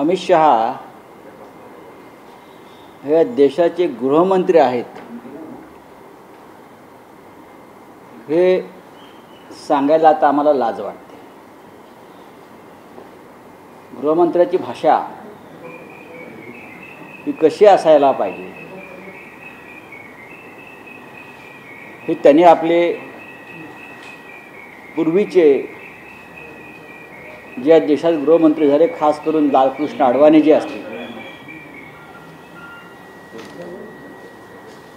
अमित शहा हे देशाचे गृहमंत्री आहेत हे सांगायला आता आम्हाला लाज वाटते। गृहमंत्र्याची भाषा ही कशी असायला पाहिजे हे त्यांनी आपले पूर्वीचे जे देशात गृहमंत्री झाले, खास करून लालकृष्ण अडवाणी जे असतील,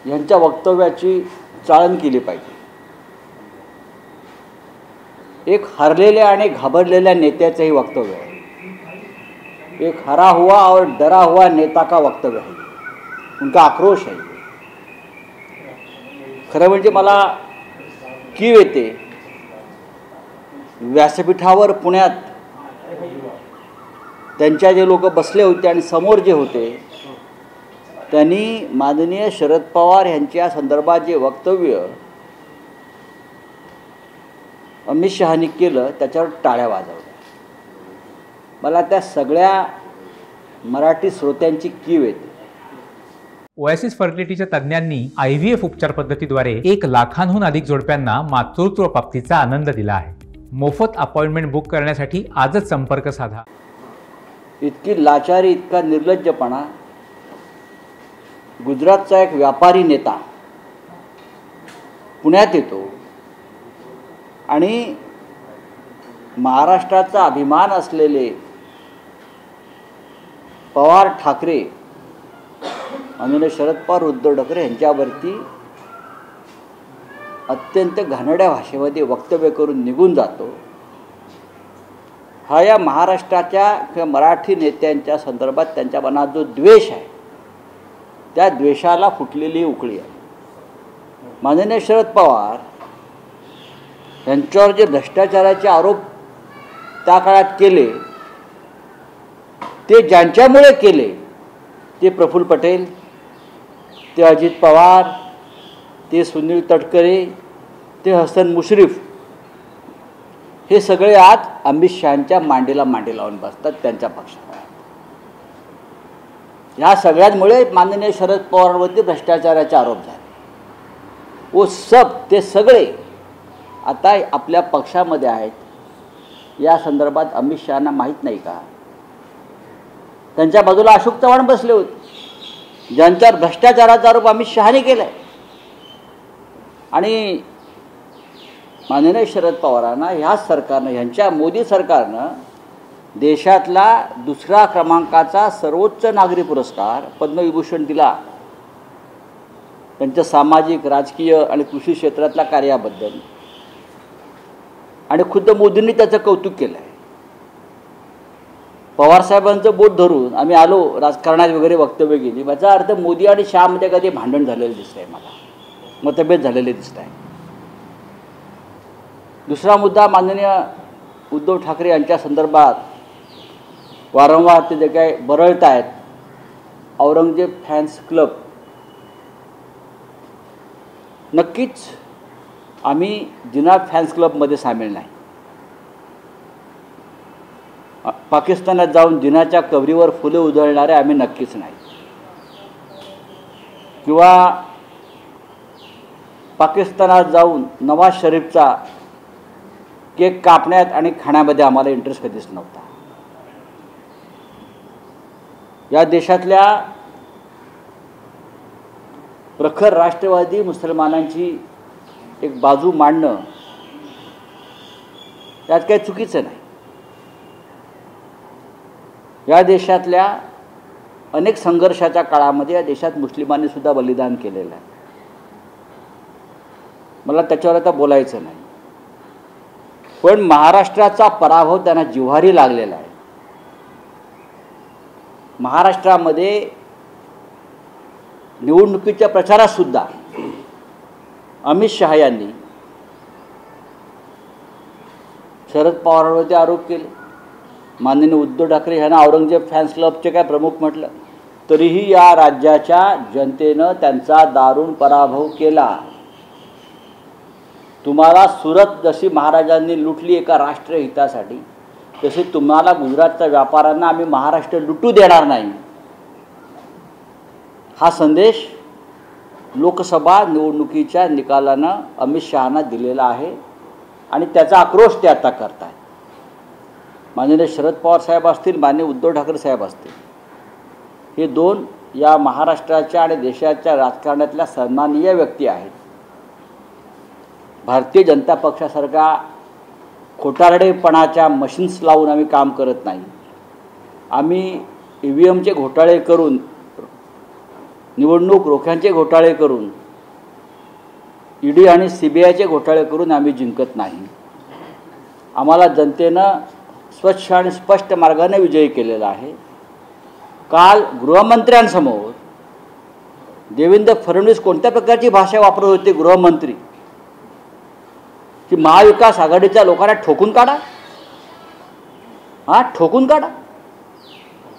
यांच्या वक्तव्याची चाळण केली पाहिजे। एक हरलेल्या आणि घाबरलेल्या नेत्याचं हे वक्तव्य आहे। एक हरा हुआ और डरा हुआ नेता का वक्तव्य है, उनका आक्रोश है। खरं म्हणजे मला कीव येते, व्यासपीठावर पुण्यात त्यांच्या जे लोक बसले होते आणि समोर जे होते त्यांनी माननीय शरद पवार यांच्या संदर्भात जे वक्तव्य अमित शहानी केलं त्याच्यावर टाळ्या वाजवल्या। मला त्या सगळ्या मराठी श्रोत्यांची कीव येते। ओएसिस फर्टिलिटीच्या तज्ञांनी IVF उपचार पद्धतीद्वारे 1 लाखांहून अधिक जोडप्यांना मातृत्व प्राप्तीचा आनंद दिला आहे। मोफत अपॉइंटमेंट बुक करण्यासाठी आजच संपर्क साधा। इतकी लाचारी, इतका निर्लज्जपणा गुजरातचा एक व्यापारी नेता पुण्यात येतो आणि महाराष्ट्राचा अभिमान असलेले पवार ठाकरे माननीय शरद पवार उद्धव ठाकरे यांच्यावरती अत्यंत घाणेरड्या भाषेमध्ये वक्तव्य करून निघून जातो। हा या महाराष्ट्राच्या किंवा मराठी नेत्यांच्या संदर्भात त्यांच्या मनात जो द्वेष आहे त्या द्वेषाला फुटलेली उकळी आहे। माननीय शरद पवार यांच्यावर जे भ्रष्टाचाराचे आरोप त्या काळात केले ते ज्यांच्यामुळे केले ते प्रफुल्ल पटेल, ते अजित पवार, ते सुनील तटकरे, ते हसन मुश्रीफ, हे सगळे आज अमित शहांच्या मांडीला मांडी लावून बसतात त्यांच्या पक्षात। ह्या सगळ्यांमुळे माननीय शरद पवारांवरती भ्रष्टाचाराचे आरोप झाले। वो सब ते सगळे आता आपल्या पक्षामध्ये आहेत। या संदर्भात अमित शहांना माहीत नाही का? त्यांच्या बाजूला अशोक चव्हाण बसले होते ज्यांच्यावर भ्रष्टाचाराचा आरोप अमित शहाने केलाय। आणि माननीय शरद पवारांना ह्या सरकारनं, ह्यांच्या मोदी सरकारनं देशातला 2रा क्रमांकाचा सर्वोच्च नागरी पुरस्कार पद्मविभूषण दिला त्यांच्या सामाजिक, राजकीय आणि कृषी क्षेत्रातल्या कार्याबद्दल। आणि खुद्द मोदींनी त्याचं कौतुक केलं आहे। पवारसाहेबांचं बोट धरून आम्ही आलो राजकारणात वगैरे वक्तव्य केली, याचा अर्थ मोदी आणि शहामध्ये कधी भांडण झालेलं दिसत आहे, मला मतभेद झालेले दिसत आहे। दुसरा मुद्दा, माननीय उद्धव ठाकरे यांच्या संदर्भात वारंवार ते जे काय बरळत आहेत, औरंगजेब फॅन्स क्लब, नक्कीच आम्ही जिना फॅन्स क्लबमध्ये सामील नाही। पाकिस्तानात जाऊन जिनाच्या कबरीवर फुले उधळणारे आम्ही नक्कीच नाही, किंवा पाकिस्तानात जाऊन नवाज शरीफचा केक कापण्यात आणि खाण्यामध्ये आम्हाला इंटरेस्ट कधीच नव्हता। या देशातल्या प्रखर राष्ट्रवादी मुसलमानांची एक बाजू मांडणं यात काही चुकीचं नाही। या देशातल्या अनेक संघर्षाच्या काळामध्ये या देशात मुस्लिमांनी सुद्धा बलिदान केलेलं आहे। मला त्याच्यावर आता बोलायचं नाही, पण महाराष्ट्राचा पराभव त्यांना जिव्हारी लागलेला आहे। महाराष्ट्रामध्ये निवडणुकीच्या प्रचारात सुद्धा अमित शहा यांनी शरद पवारांवरती आरोप केले। माननीय उद्धव ठाकरे यांना औरंगजेब फॅन्स क्लबचे काय प्रमुख म्हटलं, तरीही या राज्याच्या जनतेनं त्यांचा दारुण पराभव केला। तुम्हाला सुरत जशी महाराजांनी लुटली एका राष्ट्रहितासाठी, तसे तुम्हाला गुजरातच्या व्यापाऱ्यांना आम्ही महाराष्ट्र लुटू देणार नाही, हा संदेश लोकसभा निवडणुकीच्या निकालानं अमित शहाना दिलेला आहे आणि त्याचा आक्रोश ते आता करत आहेत. माननीय शरद पवार साहेब असतील, माननीय उद्धव ठाकरे साहेब असतील, हे दोन या महाराष्ट्राच्या आणि देशाच्या राजकारणातल्या सन्माननीय व्यक्ती आहेत. भारतीय जनता पक्षासारख्या खोटारडेपणाच्या मशीन्स लावून आम्ही काम करत नाही. आम्ही EVMचे घोटाळे करून, निवडणूक रोख्यांचे घोटाळे करून, ED आणि CBIचे घोटाळे करून आम्ही जिंकत नाही. आम्हाला जनतेनं स्वच्छ आणि स्पष्ट मार्गाने विजयी केलेला आहे. काल गृहमंत्र्यांसमोर देवेंद्र फडणवीस कोणत्या प्रकारची भाषा वापरत होते गृहमंत्री, की महाविकास आघाडीच्या लोकांना ठोकून काढा. ठोकून काढा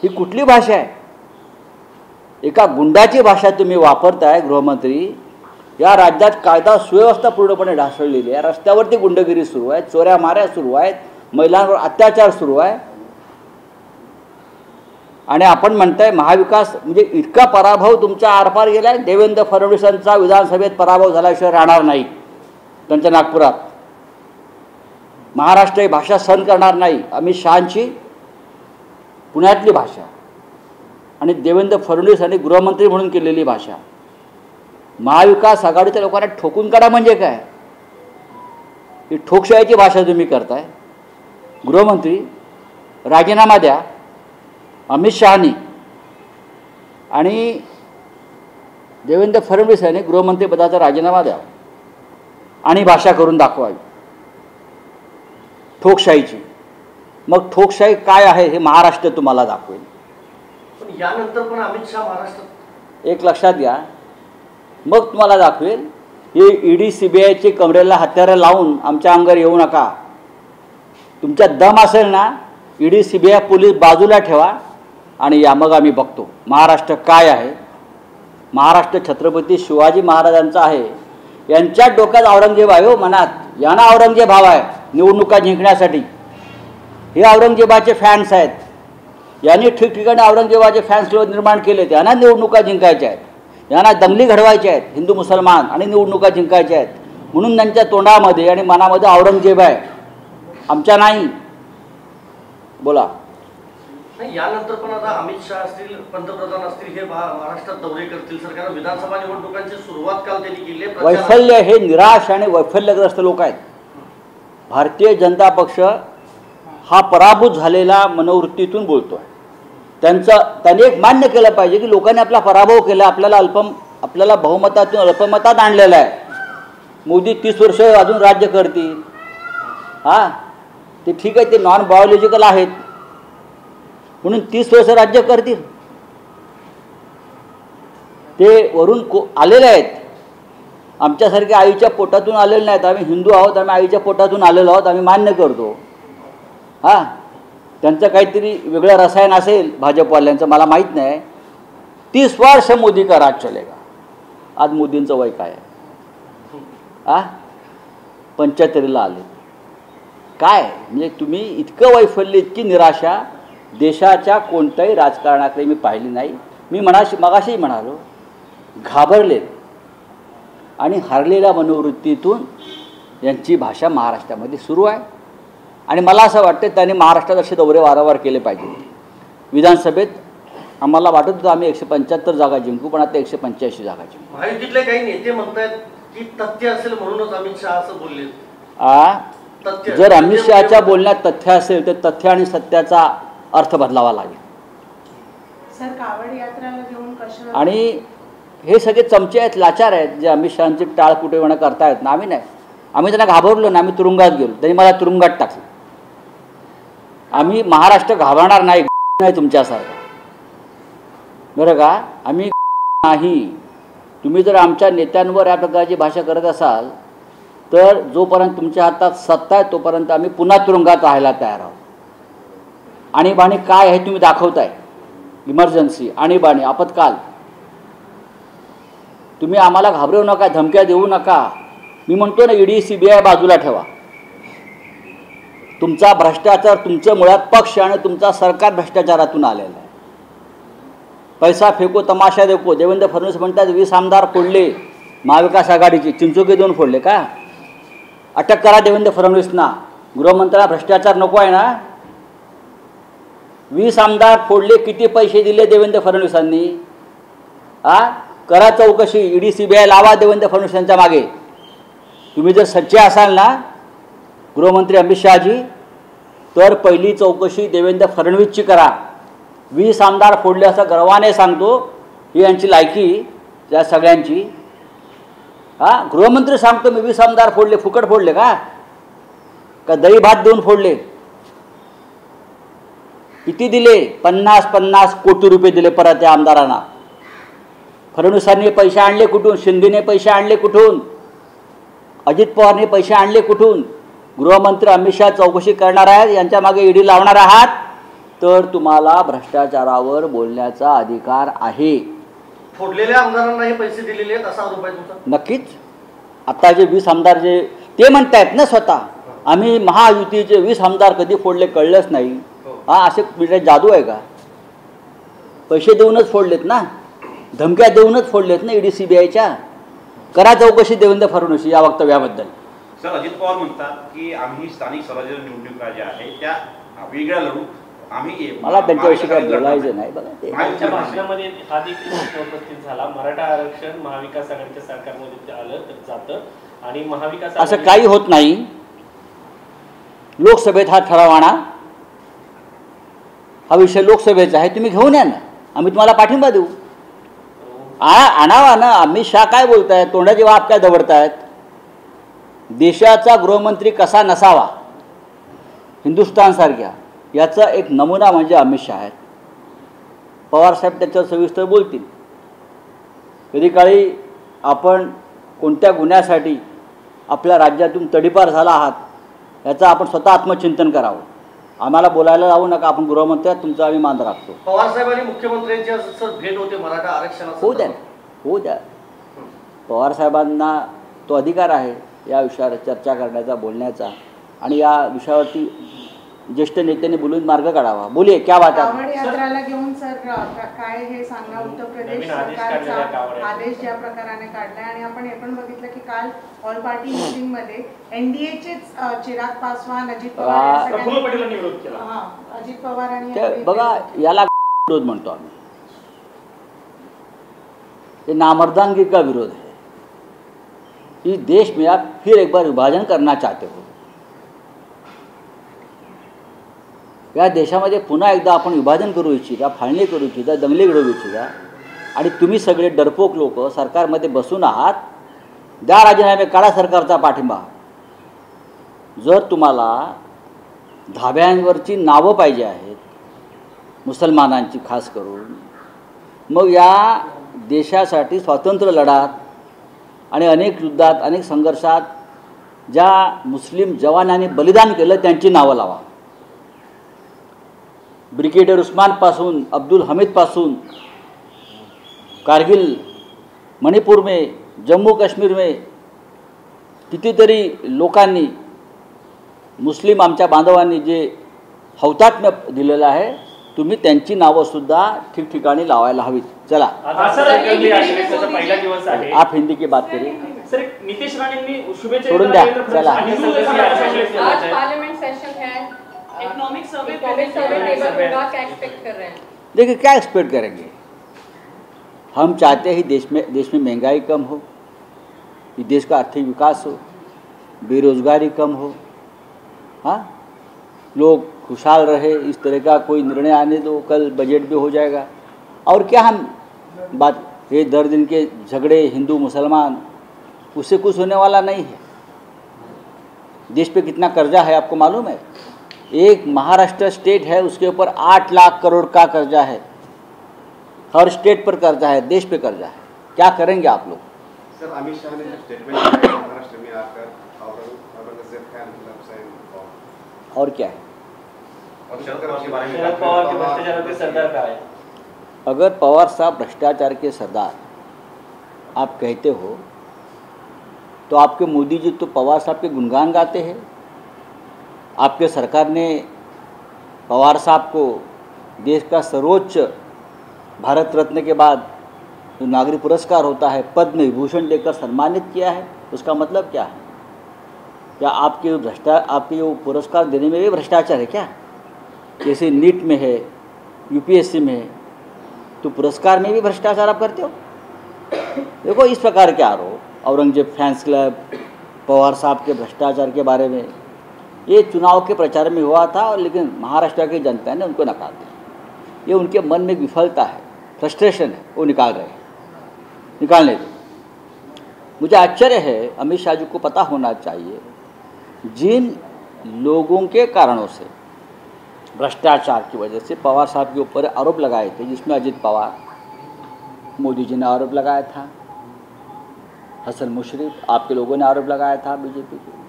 ही कुठली भाषा आहे? एका गुंडाची भाषा तुम्ही वापरताय गृहमंत्री. या राज्यात कायदा सुव्यवस्था पूर्णपणे ढासळलेली आहे. रस्त्यावरती गुंडगिरी सुरू आहे, चोऱ्या माऱ्या सुरू आहेत, महिलांवर अत्याचार सुरू आहे. आणि आपण म्हणताय महाविकास, म्हणजे इतका पराभव तुमच्या आरपार गेला आहे. देवेंद्र फडणवीसांचा विधानसभेत पराभव झाल्याशिवाय राहणार नाही. त्यांच्या नागपुरात महाराष्ट्र ही भाषा सहन करणार नाही. अमित शहांची पुण्यातली भाषा आणि देवेंद्र फडणवीस आणि गृहमंत्री म्हणून केलेली भाषा. महाविकास आघाडीच्या लोकांना ठोकून काढा म्हणजे काय? ही ठोकशाहीची भाषा तुम्ही करताय. गृहमंत्री राजीनामा द्या अमित शहानी आणि देवेंद्र फडणवीस यांनी गृहमंत्रीपदाचा राजीनामा द्या आणि भाषा करून दाखवावी ठोकशाहीची. मग ठोकशाही काय आहे हे महाराष्ट्र तुम्हाला दाखवेल. पण यानंतर पण अमित शहा महाराष्ट्रात, एक लक्षात घ्या, मग तुम्हाला दाखवेल. हे ED CBIचे कमरेला हत्यारं लावून आमच्या अंगावर येऊ नका. तुमच्या दम असेल ना, ED CBI पोलीस बाजूला ठेवा आणि या, मग आम्ही बघतो महाराष्ट्र काय आहे. महाराष्ट्र छत्रपती शिवाजी महाराजांचा आहे. यांच्या डोक्यात औरंगजेब आहे हो, मनात. यांना औरंगजेब हवा आहे निवडणुका जिंकण्यासाठी. हे औरंगजेबाचे फॅन्स आहेत. यांनी ठिकठिकाणी औरंगजेबाचे फॅन्स निर्माण केले. यांना निवडणुका जिंकायच्या आहेत, यांना दंगली घडवायच्या आहेत हिंदू मुसलमान आणि निवडणुका जिंकायच्या आहेत. म्हणून त्यांच्या तोंडामध्ये आणि मनामध्ये औरंगजेब आहे, आमच्या नाही. बोला. नाही, यानंतर पण आता अमित शहा असतील, पंतप्रधान असतील, हे महाराष्ट्रात दौरे करतील. सरकार विधानसभा निवडणुकांची सुरुवात काल त्यांनी केली. वैफल्य, हे निराश आणि वैफल्यग्रस्त लोक आहेत. भारतीय जनता पक्ष हा पराभूत झालेला मनोवृत्तीतून बोलतोय. त्यांनी एक मान्य केलं पाहिजे की लोकांनी आपला पराभव केला, आपल्याला बहुमतातून अल्पमतात आणलेला आहे. मोदी 30 वर्ष अजून राज्य करतील. ते ठीक आहे, ते नॉन बायोलॉजिकल आहेत म्हणून 30 वर्ष राज्य करतील. ते वरून आलेले आहेत, आमच्यासारखे आईच्या पोटातून आलेले नाहीत. आम्ही हिंदू आहोत, आम्ही आईच्या पोटातून आलेलो आहोत, आम्ही मान्य करतो. त्यांचं काहीतरी वेगळं रसायन असेल भाजपवाल्यांचं, मला माहीत नाही. 30 वर्ष मोदी का राज चलेगा. आज मोदींचं वय काय आहे? 75ला आले. काय म्हणजे तुम्ही इतकं वैफल्य, इतकी निराशा देशाच्या कोणत्याही राजकारणाकडे मी पाहिली नाही. मी मगाशी म्हणालो, घाबरले आणि हरलेल्या मनोवृत्तीतून यांची भाषा महाराष्ट्रामध्ये सुरू आहे. आणि मला असं वाटतं त्यांनी महाराष्ट्रात असे दौरे वारंवार केले पाहिजे. विधानसभेत आम्हाला वाटत होतं आम्ही 175 जागा जिंकू, पण आता 185 जागा जिंकू. महायुतीतले काही नेते म्हणतात की तथ्य असेल म्हणूनच अमित शहा असं बोलले. जर अमित शहाच्या बोलण्यात तथ्य असेल तर तथ्य आणि सत्याचा अर्थ बदलावा लागेल. सर, कावड यात्राला घेऊन कशा, आणि हे सगळे चमचे आहेत, लाचार आहेत, जे अमित शहांची टाळ कुटेपणा करतायत ना. आम्ही नाही, आम्ही त्यांना घाबरलो ना, आम्ही तुरुंगात गेलो, त्यांनी मला तुरुंगात टाकलं. आम्ही महाराष्ट्र घाबरणार नाही तुमच्यासारखा, बरं का. आम्ही नाही. तुम्ही जर आमच्या नेत्यांवर या प्रकारची भाषा करत असाल तर जोपर्यंत तुमच्या हातात सत्ता आहे तोपर्यंत आम्ही पुन्हा तुरुंगात राहायला तयार आहोत. आणीबाणी काय आहे तुम्ही दाखवताय. इमर्जन्सी, आणीबाणी, आपत्काल. तुम्ही आम्हाला घाबरवू नका, धमक्या देऊ नका. मी म्हणतो ना, ED CBI बाजूला ठेवा. तुमचा भ्रष्टाचार, तुमचं मुळात पक्ष आणि तुमचा सरकार भ्रष्टाचारातून आलेला आहे. पैसा फेको तमाशा देखो. देवेंद्र फडणवीस म्हणतात 20 आमदार फोडले महाविकास आघाडीचे, चिंचोके 2 फोडले का? अटक करा देवेंद्र फडणवीसना. गृहमंत्र्यांना भ्रष्टाचार नको आहे ना? 20 आमदार फोडले, किती पैसे दिले देवेंद्र फडणवीसांनी? करा चौकशी, ईडी CBI लावा देवेंद्र फडणवीस यांच्या मागे. तुम्ही जर सच्चे असाल ना गृहमंत्री अमित शहाजी, तर पहिली चौकशी देवेंद्र फडणवीसची करा. 20 आमदार फोडले असं गर्वाने सांगतो. ही यांची लायकी त्या सगळ्यांची. गृहमंत्री सांगतो मी 20 आमदार फोडले. फुकट फोडले का दही भात देऊन फोडले? किती दिले? 50 कोटी रुपये दिले परत त्या आमदारांना. फडणवीसांनी पैसे आणले कुठून? शिंदेने पैसे आणले कुठून? अजित पवारने पैसे आणले कुठून? गृहमंत्री अमित शहा चौकशी करणार आहेत, यांच्या मागे ईडी लावणार आहात, तर तुम्हाला भ्रष्टाचारावर बोलण्याचा अधिकार आहे. फोडलेल्या आमदारांना हे पैसे दिलेले आहेत असा आरोप आहे तुमचा? नक्कीच. आता जे 20 आमदार जे ते म्हणतायत ना स्वतः, आम्ही महायुतीचे 20 आमदार कधी फोडले कळलंच नाही. असे म्हणजे जादू आहे का? पैसे देऊनच फोडलेत ना, धमक्या देऊनच फोडलेत ना ईडी CBIच्या. करा चौकशी देवेंद्र फडणवीस या वक्तव्याबद्दल. सर, अजित पवार म्हणतात की आम्ही स्थानिक स्वराज्य निवडणुका ज्या आहेत त्या वेगळ्या लढू. आम्ही मला त्यांच्याविषयी काय बोलायचं नाही. बघा ते आमच्या भाषणामध्ये हा देखील प्रश्न उपस्थित झाला. मराठा आरक्षण महाविकास आघाडीच्या सरकारमध्ये आलं तर जातं आणि महाविकास असं काही होत नाही. लोकसभेत हा ठराव आणा. हा विषय लोकसभेचा आहे, तुम्ही घेऊन या ना, आम्ही तुम्हाला पाठिंबा देऊ. आणावा ना. अमित शहा काय बोलतायत? तोंडाची वाफ काय दवडतायत? देशाचा गृहमंत्री कसा नसावा हिंदुस्थानसारख्या, याचा एक नमुना म्हणजे अमित शहा आहेत. पवारसाहेब त्याच्यावर सविस्तर बोलतील. कधी काळी आपण कोणत्या गुन्ह्यासाठी आपल्या राज्यातून तडीपार झाला आहात याचं आपण स्वतः आत्मचिंतन करावं. आम्हाला बोलायला लावू नका. आपण गृहमंत्र्यात तुमचा आम्ही मान राखतो. पवार साहेबांनी मुख्यमंत्र्यांची असं भेट होते मराठा आरक्षणाचं. होऊ द्या. पवार साहेबांना तो अधिकार आहे या विषयावर चर्चा करण्याचा, बोलण्याचा. आणि या विषयावरती ज्येष्ठ नेत्यांनी बोलून मार्ग काढावा. बोलिये क्या बात आहे? कावड यात्राला घेऊन सर काय हे सांगा. उत्तर प्रदेश सरकारचा आदेश ज्या प्रकाराने काढलाय आणि आपण हे पण बघितलं की काल ऑल पार्टी मीटिंग मध्ये NDAचेच चिराग पासवान, अजित पवार अजित पवार आणि बघा याला विरोध म्हणतो आम्ही. ये नामर्दांगी का विरोध है. इस देश में आप फिर एक बार विभाजन करना चाहते हो. या देशामध्ये पुन्हा एकदा आपण विभाजन करू इच्छिता, फाळणी करू इच्छिता, दंगली घडवू इच्छिता. आणि तुम्ही सगळे डरपोक लोक सरकारमध्ये बसून आहात. द्या राजीनामे, काढा सरकारचा पाठिंबा. जर तुम्हाला धाब्यांवरची नावं पाहिजे आहेत मुसलमानांची खास करून, मग या देशासाठी स्वातंत्र्य लढ्यात आणि अनेक युद्धात, अनेक संघर्षात ज्या मुस्लिम जवानांनी बलिदान केलं त्यांची नावं लावा. ब्रिगेडियर उस्मानपासून अब्दुल हमीदपासून कारगिल, मणिपूर में, जम्मू काश्मीर में कितीतरी लोकांनी, मुस्लिम आमच्या बांधवांनी जे हौतात्म्य दिलेलं आहे, तुम्ही त्यांची नावंसुद्धा ठिकठिकाणी लावायला हवीत. चला, पहिला दिवस आहे. आप हिंदी की बात करिए. सर, नितेश राणेंनी शुभेच्छा छोड़ून द्या. चला, आज पार्लियामेंट सेशन है, इकोनॉमिक सर्वे टेबल होगा, क्या एक्सपेक्ट कर रहे हैं? देखिए क्या एक्सपेक्ट करेंगे. हम चाहते हैं देश में महंगाई कम हो, देश का आर्थिक विकास हो, बेरोजगारी कम हो, हाँ, लोग खुशहाल रहे. इस तरह का कोई निर्णय आने दो, कल बजट भी हो जाएगा. और क्या हम बात, ये दर दिन के झगड़े हिंदू मुसलमान, उससे कुछ होने वाला नहीं है. देश पे कितना कर्जा है आपको मालूम है? एक महाराष्ट्र स्टेट है, उसके ऊपर 8 लाख करोड़ का कर्जा है. हर स्टेट पर कर्जा है, देश पे कर्जा है. क्या करेंगे आप लोग? सर, अमित शाह ने जो स्टेटमेंट दिया महाराष्ट्र में आकर औरंगजेब खान और क्या है? शरद पवार के भ्रष्टाचार के सरदार का है. अगर पवार साहब भ्रष्टाचार के सरदार आप कहते हो तो आपके मोदी जी तो पवार साहब के गुणगान गाते हैं. आपके सरकार ने पवार साहब को देश का सर्वोच्च भारत रत्न के बाद जो नागरिक पुरस्कार होता है पद्म विभूषण देकर सम्मानित किया है। उसका मतलब क्या है? क्या आपके वो पुरस्कार देने में भी भ्रष्टाचार है क्या? जैसे नीट में है, यूपीएससी में है, तो पुरस्कार में भी भ्रष्टाचार आप करते हो? देखो, इस प्रकार के आरोप औरंगजेब फैंस क्लब, पवार साहब के भ्रष्टाचार के बारे में ये चुनाव के प्रचार में हुआ था, और लेकिन महाराष्ट्र की जनता ने उनको नकार दिया। ये उनके मन में विफलता है, फ्रस्ट्रेशन है, वो निकालने दो। मुझे आश्चर्य है, अमित शाह जी को पता होना चाहिए, जिन लोगों के कारणों से भ्रष्टाचार की वजह से पवार साहब के ऊपर आरोप लगाए थे, जिसमें अजित पवार, मोदी जी ने आरोप लगाया था, हसन मुशर्रफ आपके लोगों ने आरोप लगाया था, बीजेपी के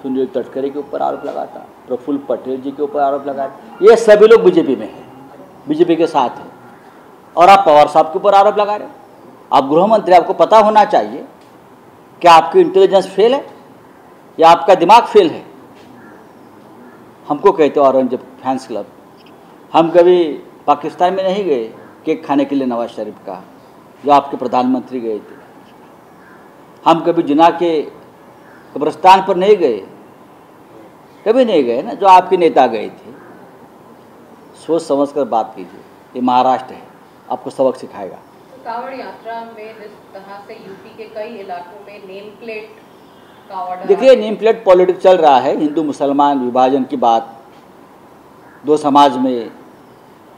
सुनील तटकरे के ऊपर आरोप लगा था, प्रफुल्ल पटेल जी के ऊपर आरोप लगाया था। ये सभी लोग बीजेपी में हैं, बीजेपी के साथ हैं, और आप पवार साहब के ऊपर आरोप लगा रहे हैं। आप गृह मंत्री, आपको पता होना चाहिए कि आपकी इंटेलिजेंस फेल है या आपका दिमाग फेल है। हमको कहते हो औरंगजेब फैंस क्लब, हम कभी पाकिस्तान में नहीं गए केक खाने के लिए नवाज शरीफ का, जो आपके प्रधानमंत्री गए थे। हम कभी जिना के कब्रिस्तान पर नहीं गए, कभी नहीं गए ना, जो आपके नेता गए थे। सोच समझ कर बात कीजिए, ये महाराष्ट्र है, आपको सबक सिखाएगा। कांवड़ यात्रा में जिस तरह से यूपी के कई इलाकों में नेम प्लेट कांवड़, देखिए, नेम प्लेट पॉलिटिक्स चल रहा है, हिंदू मुसलमान विभाजन की बात, दो समाज में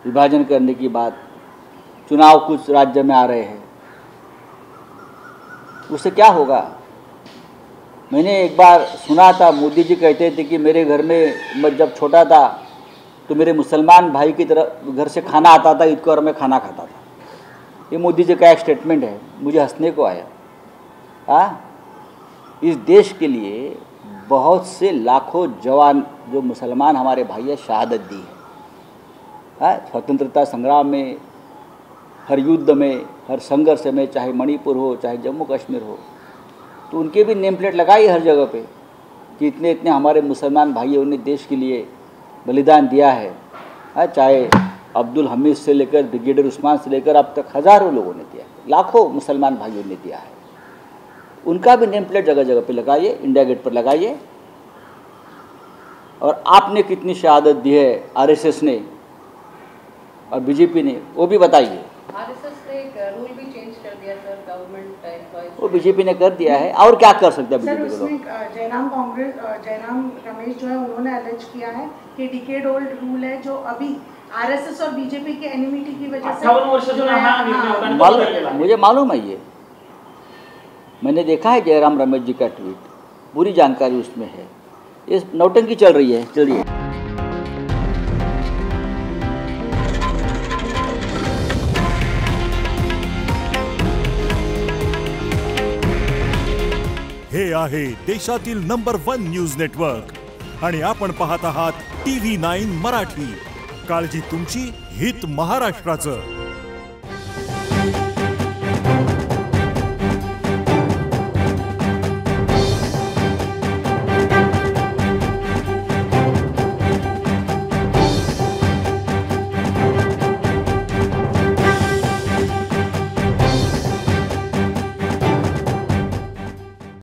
विभाजन करने की बात, चुनाव कुछ राज्य में आ रहे हैं, उससे क्या होगा? मैंने एक बार सुना था, मोदी जी कहते थे कि मेरे घर में मैं जब छोटा था तो मेरे मुसलमान भाई की तरफ घर से खाना आता था, ईद को और मैं खाना खाता था। ये मोदी जी का एक स्टेटमेंट है, मुझे हंसने को आया। हाँ, इस देश के लिए बहुत से लाखों जवान जो मुसलमान हमारे भाई है, शहादत दी है। हाँ, स्वतंत्रता संग्राम में, हर युद्ध में, हर संघर्ष में, चाहे मणिपुर हो, चाहे जम्मू कश्मीर हो, तो उनके भी नेम प्लेट लगाई हर जगह पे कि इतने इतने हमारे मुसलमान भाइयों ने देश के लिए बलिदान दिया है। हाँ, चाहे अब्दुल हमीद से लेकर ब्रिगेडियर उस्मान से लेकर अब तक हज़ारों लोगों ने दिया है, लाखों मुसलमान भाइयों ने दिया है। उनका भी नेम प्लेट जगह जगह पे लगाइए, इंडिया गेट पर लगाइए। और आपने कितनी शहादत दी है आरएसएस ने और बीजेपी ने, वो भी बताइए। आरएसएस ने एक रूल भी चेंज कर दिया सर, गवर्नमेंट एम्प्लॉयज, वो बीजेपी ने कर दिया है, और क्या कर सकते हैं सर? बीजेपी के लोग? उसमें जयराम रमेश जो है, उन्होंने अलर्ज किया है कि डिकेड ओल्ड रूल है, जो अभी आरएसएस और बीजेपी के एनिमिटी की वजह से 58 वर्ष जो है, मुझे मालूम है ये, मैंने देखा है जयराम रमेश जी का ट्वीट, पूरी जानकारी उसमें है। ये नौटंकी चल रही है। चलिए, हे आहे देशातील नंबर 1 न्यूज नेटवर्क आणि आपण पाहत आहात TV9 मराठी। काळजी तुमची, हित महाराष्ट्राचं।